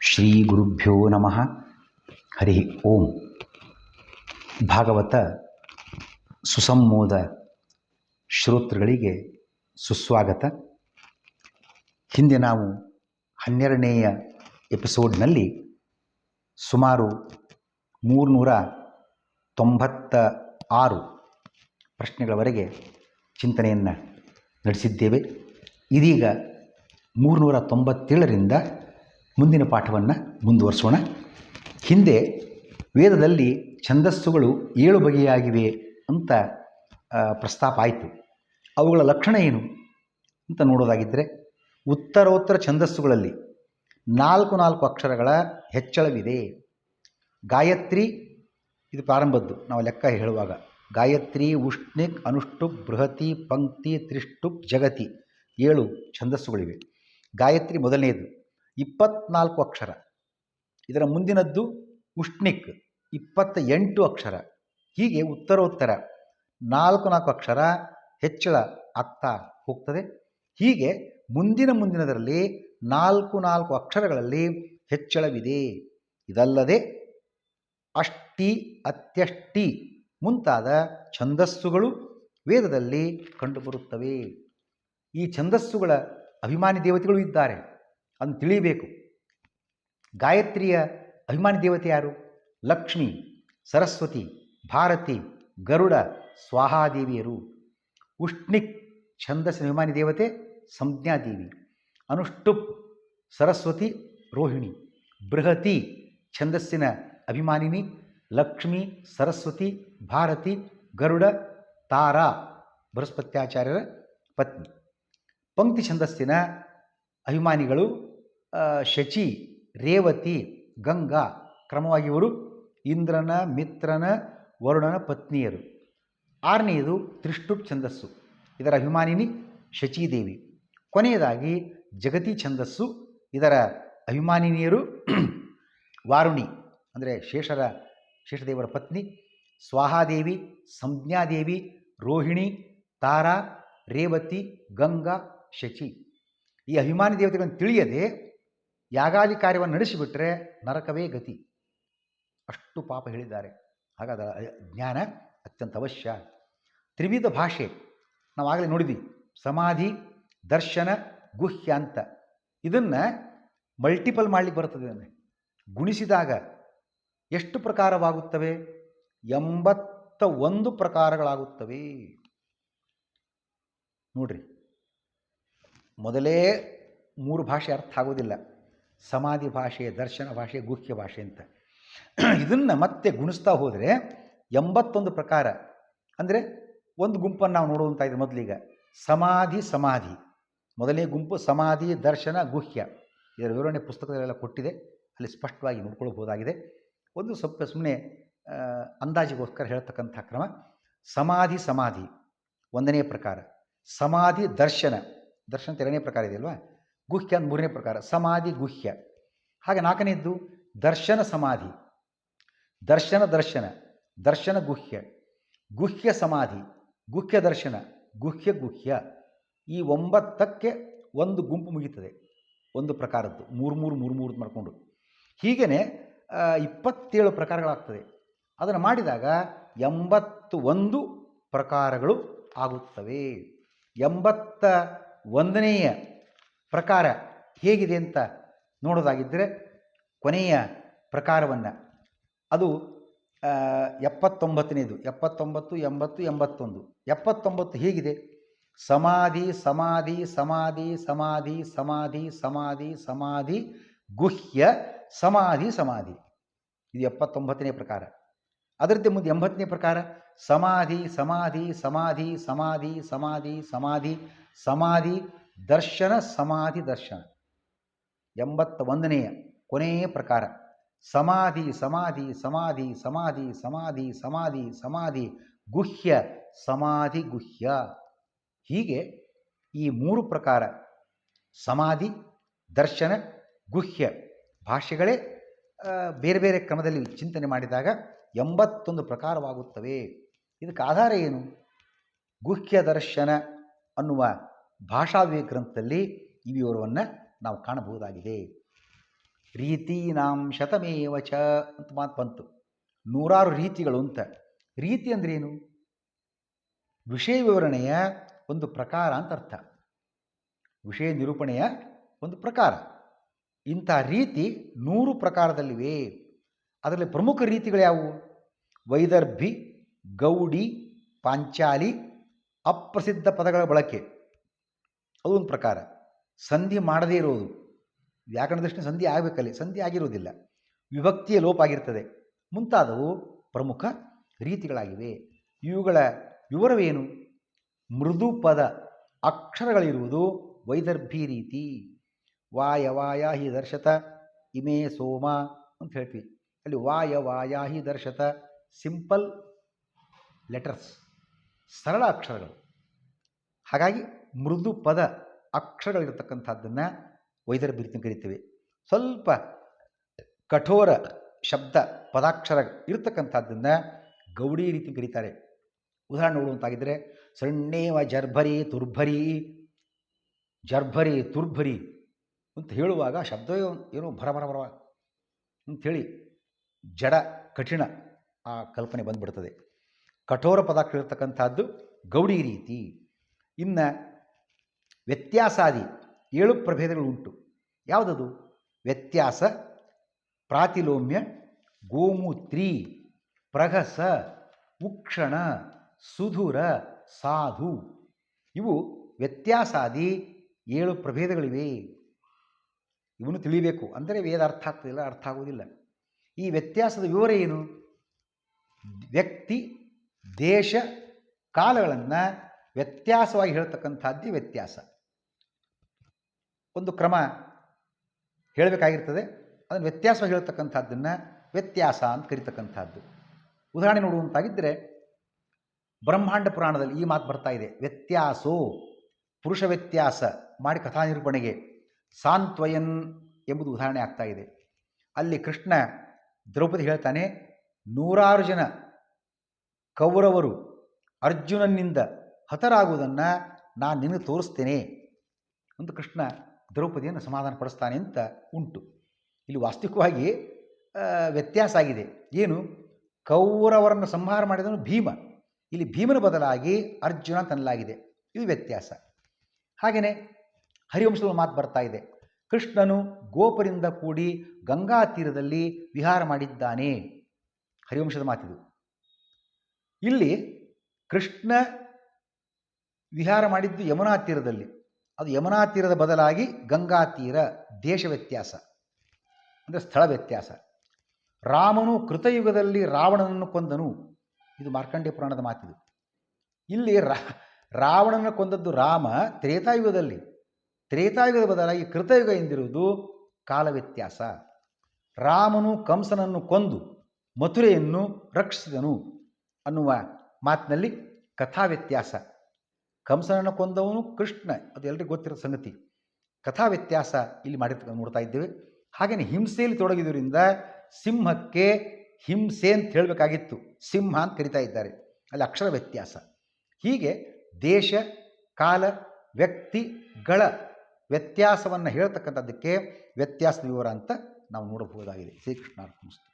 ಶ್ರೀ ಗುರುಭ್ಯೋ ನಮಃ. ಹರಿ ಓಂ. ಭಾಗವತ ಸುಸಂಮೋದ ಶ್ರೋತೃಗಳಿಗೆ ಸುಸ್ವಾಗತ. ಹಿಂದೆ ನಾವು 12ನೇಯ ಎಪಿಸೋಡ್ನಲ್ಲಿ ಸುಮಾರು 396 ಪ್ರಶ್ನೆಗಳವರೆಗೆ ಚಿಂತನೆಯನ್ನು ನಡೆಸಿದ್ದೇವೆ. ಇದೀಗ 397ರಿಂದ ಮುಂದಿನ ಪಾಠವನ್ನು ಮುಂದುವರಿಸೋಣ. ಹಿಂದೆ ವೇದದಲ್ಲಿ ಛಂದಸ್ಸುಗಳು 7 ಬಗೆಯಾಗಿವೆ ಅಂತ ಪ್ರಸ್ತಾಪ ಆಯಿತು. ಅವುಗಳ ಲಕ್ಷಣ ಏನು ಅಂತ ನೋಡೋದಾಗಿದ್ದರೆ, ಉತ್ತರೋತ್ತರ ಛಂದಸ್ಸುಗಳಲ್ಲಿ 4 ಅಕ್ಷರಗಳ ಹೆಚ್ಚಳವಿದೆ. ಗಾಯತ್ರಿ ಇದು ಪ್ರಾರಂಭದ್ದು, ನಾವು ಲೆಕ್ಕ ಹೇಳುವಾಗ ಗಾಯತ್ರಿ, ಉಷ್ಣಿಕ್, ಅನುಷ್ಟುಪ್, ಬೃಹತಿ, ಪಂಕ್ತಿ, ತ್ರಿಷ್ಟುಪ್, ಜಗತಿ 7 ಛಂದಸ್ಸುಗಳಿವೆ. ಗಾಯತ್ರಿ ಮೊದಲನೆಯದು 24 ಅಕ್ಷರ. ಇದರ ಮುಂದಿನದ್ದು ಉಷ್ಣಿಕ್ 28 ಅಕ್ಷರ. ಹೀಗೆ ಉತ್ತರೋತ್ತರ 4 ಅಕ್ಷರ ಹೆಚ್ಚಳ ಆಗ್ತಾ ಹೋಗ್ತದೆ. ಹೀಗೆ ಮುಂದಿನದರಲ್ಲಿ 4 ಅಕ್ಷರಗಳಲ್ಲಿ ಹೆಚ್ಚಳವಿದೆ. ಇದಲ್ಲದೆ ಅಷ್ಟಿ, ಅತ್ಯಷ್ಟಿ ಮುಂತಾದ ಛಂದಸ್ಸುಗಳು ವೇದದಲ್ಲಿ ಕಂಡುಬರುತ್ತವೆ. ಈ ಛಂದಸ್ಸುಗಳ ಅಭಿಮಾನಿ ದೇವತೆಗಳು ಇದ್ದಾರೆ, ಅದನ್ನು ತಿಳಿಯಬೇಕು. ಗಾಯತ್ರಿಯ ಅಭಿಮಾನಿ ದೇವತೆ ಯಾರು? ಲಕ್ಷ್ಮಿ, ಸರಸ್ವತಿ, ಭಾರತಿ, ಗರುಡ, ಸ್ವಾಹಾದೇವಿಯರು. ಉಷ್ಣಿಕ್ ಛಂದಸ್ಸಿನ ಅಭಿಮಾನಿ ದೇವತೆ ಸಂಜ್ಞಾದೇವಿ. ಅನುಷ್ಟುಪ್ ಸರಸ್ವತಿ, ರೋಹಿಣಿ. ಬೃಹತಿ ಛಂದಸ್ಸಿನ ಅಭಿಮಾನಿನಿ ಲಕ್ಷ್ಮಿ, ಸರಸ್ವತಿ, ಭಾರತಿ, ಗರುಡ, ತಾರಾ ಬೃಹಸ್ಪತ್ಯಾಚಾರ್ಯರ ಪತ್ನಿ. ಪಂಕ್ತಿ ಛಂದಸ್ಸಿನ ಅಭಿಮಾನಿಗಳು ಶಚಿ, ರೇವತಿ, ಗಂಗಾ. ಕ್ರಮವಾಗಿ ಇವರು ಇಂದ್ರನ, ಮಿತ್ರನ, ವರುಣನ ಪತ್ನಿಯರು. 6ನೇದು ತ್ರಿಷ್ಟುಪ್ ಛಂದಸ್ಸು. ಇದರ ಅಭಿಮಾನಿನಿ ಶಚೀದೇವಿ. ಕೊನೆಯದಾಗಿ ಜಗತಿ ಛಂದಸ್ಸು. ಇದರ ಅಭಿಮಾನಿನಿಯರು ವಾರುಣಿ ಅಂದರೆ ಶೇಷದೇವರ ಪತ್ನಿ, ಸ್ವಾಹಾದೇವಿ, ಸಂಜ್ಞಾದೇವಿ, ರೋಹಿಣಿ, ತಾರಾ, ರೇವತಿ, ಗಂಗಾ, ಶಚಿ. ಈ ಅಭಿಮಾನಿ ದೇವತೆಗಳನ್ನು ತಿಳಿಯದೆ ಯಾಗಾದಿ ಕಾರ್ಯವನ್ನು ನಡೆಸಿಬಿಟ್ರೆ ನರಕವೇ ಗತಿ. ಅಷ್ಟು ಪಾಪ ಹೇಳಿದ್ದಾರೆ. ಹಾಗಾದ ಜ್ಞಾನ ಅತ್ಯಂತ ಅವಶ್ಯ. ತ್ರಿವಿಧ ಭಾಷೆ ನಾವಾಗಲೇ ನೋಡಿದ್ವಿ. ಸಮಾಧಿ, ದರ್ಶನ, ಗುಹ್ಯ ಅಂತ. ಇದನ್ನು ಮಲ್ಟಿಪಲ್ ಮಾಡಲಿಕ್ಕೆ ಬರ್ತದೆ. ಇದನ್ನು ಗುಣಿಸಿದಾಗ ಎಷ್ಟು ಪ್ರಕಾರವಾಗುತ್ತವೆ? 81 ಪ್ರಕಾರಗಳಾಗುತ್ತವೆ. ನೋಡ್ರಿ, ಮೊದಲೇ 3 ಭಾಷೆ ಅರ್ಥ ಆಗೋದಿಲ್ಲ. ಸಮಾಧಿ ಭಾಷೆ, ದರ್ಶನ ಭಾಷೆ, ಗುಹ್ಯ ಭಾಷೆ ಅಂತ. ಇದನ್ನು ಮತ್ತೆ ಗುಣಿಸ್ತಾ ಹೋದರೆ 81 ಪ್ರಕಾರ. ಅಂದರೆ ಒಂದು ಗುಂಪನ್ನು ನಾವು ನೋಡುವಂಥ ಇದು ಮೊದಲೀಗ ಸಮಾಧಿ ಮೊದಲನೇ ಗುಂಪು ಸಮಾಧಿ, ದರ್ಶನ, ಗುಹ್ಯ. ಇದರ ವಿವರಣೆ ಪುಸ್ತಕದಲ್ಲೆಲ್ಲ ಕೊಟ್ಟಿದೆ, ಅಲ್ಲಿ ಸ್ಪಷ್ಟವಾಗಿ ನೋಡ್ಕೊಳ್ಬೋದಾಗಿದೆ. ಒಂದು ಸ್ವಲ್ಪ ಸುಮ್ಮನೆ ಅಂದಾಜಿಗೋಸ್ಕರ ಹೇಳ್ತಕ್ಕಂಥ ಕ್ರಮ. ಸಮಾಧಿ 1ನೇ ಪ್ರಕಾರ. ಸಮಾಧಿ ದರ್ಶನ 2ನೇ ಪ್ರಕಾರ ಇದೆಯಲ್ವಾ. ಗುಹ್ಯ 3ನೇ ಪ್ರಕಾರ. ಸಮಾಧಿ ಗುಹ್ಯ. ಹಾಗೆ 4ನೇದ್ದು ದರ್ಶನ ಸಮಾಧಿ, ದರ್ಶನ ಗುಹ್ಯ, ಗುಹ್ಯ ಸಮಾಧಿ, ಗುಹ್ಯ ದರ್ಶನ, ಗುಹ್ಯ. ಈ 9ಕ್ಕೆ ಒಂದು ಗುಂಪು ಮುಗೀತದೆ, ಒಂದು ಪ್ರಕಾರದ್ದು. 3 ಮಾಡಿಕೊಂಡು ಹೀಗೇ 27 ಪ್ರಕಾರಗಳಾಗ್ತದೆ. ಅದನ್ನು ಮಾಡಿದಾಗ 81 ಪ್ರಕಾರಗಳು ಆಗುತ್ತವೆ. 81ನೇಯ ಪ್ರಕಾರ ಹೇಗಿದೆ ಅಂತ ನೋಡೋದಾಗಿದ್ದರೆ, ಕೊನೆಯ ಪ್ರಕಾರವನ್ನು ಅದು 79ನೇದು. 79, 80, 81. 79 ಹೇಗಿದೆ? ಸಮಾಧಿ ಗುಹ್ಯ ಸಮಾಧಿ. ಇದು 79ನೇ ಪ್ರಕಾರ. ಅದರಂತೆ ಮುಂದೆ 80ನೇ ಪ್ರಕಾರ ಸಮಾಧಿ ದರ್ಶನ 81ನೇಯ ಕೊನೆಯ ಪ್ರಕಾರ. ಸಮಾಧಿ ಗುಹ್ಯ ಗುಹ್ಯ. ಹೀಗೆ ಈ 3 ಪ್ರಕಾರ ಸಮಾಧಿ, ದರ್ಶನ, ಗುಹ್ಯ ಭಾಷೆಗಳೇ ಬೇರೆ ಬೇರೆ ಕ್ರಮದಲ್ಲಿ ಚಿಂತನೆ ಮಾಡಿದಾಗ 81 ಪ್ರಕಾರವಾಗುತ್ತವೆ. ಇದಕ್ಕೆ ಆಧಾರ ಏನು? ಗುಹ್ಯ ದರ್ಶನ ಅನ್ನುವ ಭಾಷಾವ್ಯ ಗ್ರಂಥದಲ್ಲಿ ಈ ವಿವರವನ್ನು ನಾವು ಕಾಣಬಹುದಾಗಿದೆ. ರೀತೀನಾಂ ಶತಮೇವ ಚ ಅಂತ ಮಾತು ಬಂತು. 100 ರೀತಿಗಳು ಅಂತ. ರೀತಿ ಅಂದ್ರೇನು? ವಿಷಯ ವಿವರಣೆಯ ಒಂದು ಪ್ರಕಾರ ಅಂತ ಅರ್ಥ. ವಿಷಯ ನಿರೂಪಣೆಯ ಒಂದು ಪ್ರಕಾರ. ಇಂಥ ರೀತಿ 100 ಪ್ರಕಾರದಲ್ಲಿವೆ. ಅದರಲ್ಲಿ ಪ್ರಮುಖ ರೀತಿಗಳು ಯಾವುವು? ವೈದರ್ಭಿ, ಗೌಡಿ, ಪಾಂಚಾಲಿ, ಅಪ್ರಸಿದ್ಧ ಪದಗಳ ಬಳಕೆ, ಅದು ಒಂದು ಪ್ರಕಾರ. ಸಂಧಿ ಮಾಡದೇ ಇರೋದು, ವ್ಯಾಕರಣ ದೃಷ್ಟಿ ಸಂಧಿ ಆಗಬೇಕಲ್ಲಿ, ಸಂಧಿ ಆಗಿರೋದಿಲ್ಲ, ವಿಭಕ್ತಿಯ ಲೋಪ ಆಗಿರ್ತದೆ, ಮುಂತಾದವು ಪ್ರಮುಖ ರೀತಿಗಳಾಗಿವೆ. ಇವುಗಳ ವಿವರವೇನು? ಮೃದು ಪದ ಅಕ್ಷರಗಳಿರುವುದು ವೈದರ್ಭಿ ರೀತಿ. ವಾಯ ವಾಯ ಹಿ ದರ್ಶತ ಇಮೇ ಸೋಮ ಅಂತ ಹೇಳ್ತೀವಿ. ಅಲ್ಲಿ ವಾಯ ವಾಯ ಹಿ ದರ್ಶತ ಸಿಂಪಲ್ ಲೆಟರ್ಸ್, ಸರಳ ಅಕ್ಷರಗಳು. ಹಾಗಾಗಿ ಮೃದು ಪದ ಅಕ್ಷರಗಳಿರತಕ್ಕಂಥದ್ದನ್ನು ವೈದರ್ಭಿ ರೀತಿ ಕರಿತೇವೆ. ಸ್ವಲ್ಪ ಕಠೋರ ಶಬ್ದ ಪದಾಕ್ಷರ ಇರತಕ್ಕಂಥದ್ದನ್ನು ಗೌಡಿ ರೀತಿ ಕರೀತಾರೆ. ಉದಾಹರಣೆ ನೋಡುವಂತಾಗಿದ್ದರೆ ಸಣ್ಣೇವ ಜರ್ಭರಿ ತುರ್ಭರಿ, ಜರ್ಭರಿ ತುರ್ಭರಿ ಅಂತ ಹೇಳುವಾಗ ಶಬ್ದವೇ ಏನೋ ಭರಭರ ಅಂಥೇಳಿ ಜಡ ಕಠಿಣ ಆ ಕಲ್ಪನೆ ಬಂದುಬಿಡ್ತದೆ. ಕಠೋರ ಪದಾಕ್ಷರ ಇರತಕ್ಕಂಥದ್ದು ಗೌಡಿ ರೀತಿ. ಇನ್ನು ವ್ಯತ್ಯಾಸಾದಿ 7 ಪ್ರಭೇದಗಳು ಉಂಟು. ಯಾವುದದು? ವ್ಯತ್ಯಾಸ, ಪ್ರಾತಿಲೋಮ್ಯ, ಗೋಮೂತ್ರಿ, ಪ್ರಹಸ, ಉಕ್ಷಣ, ಸುಧುರ, ಸಾಧು. ಇವು ವ್ಯತ್ಯಾಸಾದಿ 7 ಪ್ರಭೇದಗಳಿವೆ. ಇವನ್ನು ತಿಳಿಬೇಕು, ಅಂದರೆ ವೇದ ಅರ್ಥ ಆಗ್ತದಿಲ್ಲ, ಅರ್ಥ ಆಗುವುದಿಲ್ಲ. ಈ ವ್ಯತ್ಯಾಸದ ವಿವರ ಏನು? ವ್ಯಕ್ತಿ, ದೇಶ, ಕಾಲಗಳನ್ನು ವ್ಯತ್ಯಾಸವಾಗಿ ಹೇಳ್ತಕ್ಕಂಥದ್ದೇ ವ್ಯತ್ಯಾಸ. ಒಂದು ಕ್ರಮ ಹೇಳಬೇಕಾಗಿರ್ತದೆ, ಅದನ್ನು ವ್ಯತ್ಯಾಸವಾಗಿ ಹೇಳ್ತಕ್ಕಂಥದ್ದನ್ನು ವ್ಯತ್ಯಾಸ ಅಂತ ಕರೀತಕ್ಕಂಥದ್ದು. ಉದಾಹರಣೆ ನೋಡುವಂತಾಗಿದ್ದರೆ ಬ್ರಹ್ಮಾಂಡ ಪುರಾಣದಲ್ಲಿ ಈ ಮಾತು ಬರ್ತಾ ಇದೆ. ವ್ಯತ್ಯಾಸೋ ಪುರುಷ ವ್ಯತ್ಯಾಸ ಮಾಡಿ ಕಥಾ ನಿರೂಪಣೆಗೆ ಸಾಂತ್ವಯನ್ ಎಂಬುದು ಉದಾಹರಣೆ ಆಗ್ತಾ ಇದೆ. ಅಲ್ಲಿ ಕೃಷ್ಣ ದ್ರೌಪದಿ ಹೇಳ್ತಾನೆ, 100 ಜನ ಕೌರವರು ಅರ್ಜುನನಿಂದ ಹತರಾಗುವುದನ್ನು ನಾನು ನಿನಗೆ ತೋರಿಸ್ತೇನೆ ಅಂತ ಕೃಷ್ಣ ದ್ರೌಪದಿಯನ್ನು ಸಮಾಧಾನ ಪಡಿಸ್ತಾನೆ ಅಂತ ಉಂಟು. ಇಲ್ಲಿ ವಾಸ್ತವಿಕವಾಗಿ ವ್ಯತ್ಯಾಸ ಆಗಿದೆ. ಏನು? ಕೌರವರನ್ನು ಸಂಹಾರ ಮಾಡಿದನು ಭೀಮ, ಇಲ್ಲಿ ಭೀಮನ ಬದಲಾಗಿ ಅರ್ಜುನ ತನ್ನಲಾಗಿದೆ. ಇದು ವ್ಯತ್ಯಾಸ. ಹಾಗೆಯೇ ಹರಿವಂಶದ ಮಾತು ಬರ್ತಾ ಇದೆ. ಕೃಷ್ಣನು ಗೋಪರಿಂದ ಕೂಡಿ ಗಂಗಾ ತೀರದಲ್ಲಿ ವಿಹಾರ ಮಾಡಿದ್ದಾನೆ. ಹರಿವಂಶದ ಮಾತಿದು. ಇಲ್ಲಿ ಕೃಷ್ಣ ವಿಹಾರ ಮಾಡಿದ್ದು ಯಮುನಾ ತೀರದಲ್ಲಿ. ಅದು ಯಮುನಾ ತೀರದ ಬದಲಾಗಿ ಗಂಗಾ ತೀರ, ದೇಶ ವ್ಯತ್ಯಾಸ ಅಂದರೆ ಸ್ಥಳ ವ್ಯತ್ಯಾಸ. ರಾಮನು ಕೃತಯುಗದಲ್ಲಿ ರಾವಣನನ್ನು ಕೊಂದನು, ಇದು ಮಾರ್ಕಂಡೇಯ ಪುರಾಣದ ಮಾತಿದು. ಇಲ್ಲಿ ರಾವಣನನ್ನು ಕೊಂದದ್ದು ರಾಮ ತ್ರೇತಾಯುಗದಲ್ಲಿ, ತ್ರೇತಾಯುಗದ ಬದಲಾಗಿ ಕೃತಯುಗ ಎಂದಿರುವುದು ಕಾಲ ವ್ಯತ್ಯಾಸ. ರಾಮನು ಕಂಸನನ್ನು ಕೊಂದು ಮಥುರೆಯನ್ನು ರಕ್ಷಿಸಿದನು ಅನ್ನುವ ಮಾತಿನಲ್ಲಿ ಕಥಾ ವ್ಯತ್ಯಾಸ. ಕಂಸನನ್ನು ಕೊಂದವನು ಕೃಷ್ಣ, ಅದು ಎಲ್ಲರಿಗೂ ಗೊತ್ತಿರೋ ಸಂಗತಿ. ಕಥಾ ವ್ಯತ್ಯಾಸ ಇಲ್ಲಿ ನೋಡ್ತಾ ಇದ್ದೇವೆ. ಹಾಗೆಯೇ ಹಿಂಸೆಯಲ್ಲಿ ತೊಡಗಿದ್ದರಿಂದ ಸಿಂಹಕ್ಕೆ ಹಿಂಸೆ ಅಂತ ಹೇಳಬೇಕಾಗಿತ್ತು, ಸಿಂಹ ಅಂತ ಕರಿತಾ ಇದ್ದಾರೆ, ಅಲ್ಲಿ ಅಕ್ಷರ ವ್ಯತ್ಯಾಸ. ಹೀಗೆ ದೇಶ, ಕಾಲ, ವ್ಯಕ್ತಿಗಳ ವ್ಯತ್ಯಾಸವನ್ನು ಹೇಳ್ತಕ್ಕಂಥದ್ದಕ್ಕೆ ವ್ಯತ್ಯಾಸದ ವಿವರ ಅಂತ ನಾವು ನೋಡಬಹುದಾಗಿದೆ. ಶ್ರೀಕೃಷ್ಣಾರ್ಪಣಮಸ್ತು.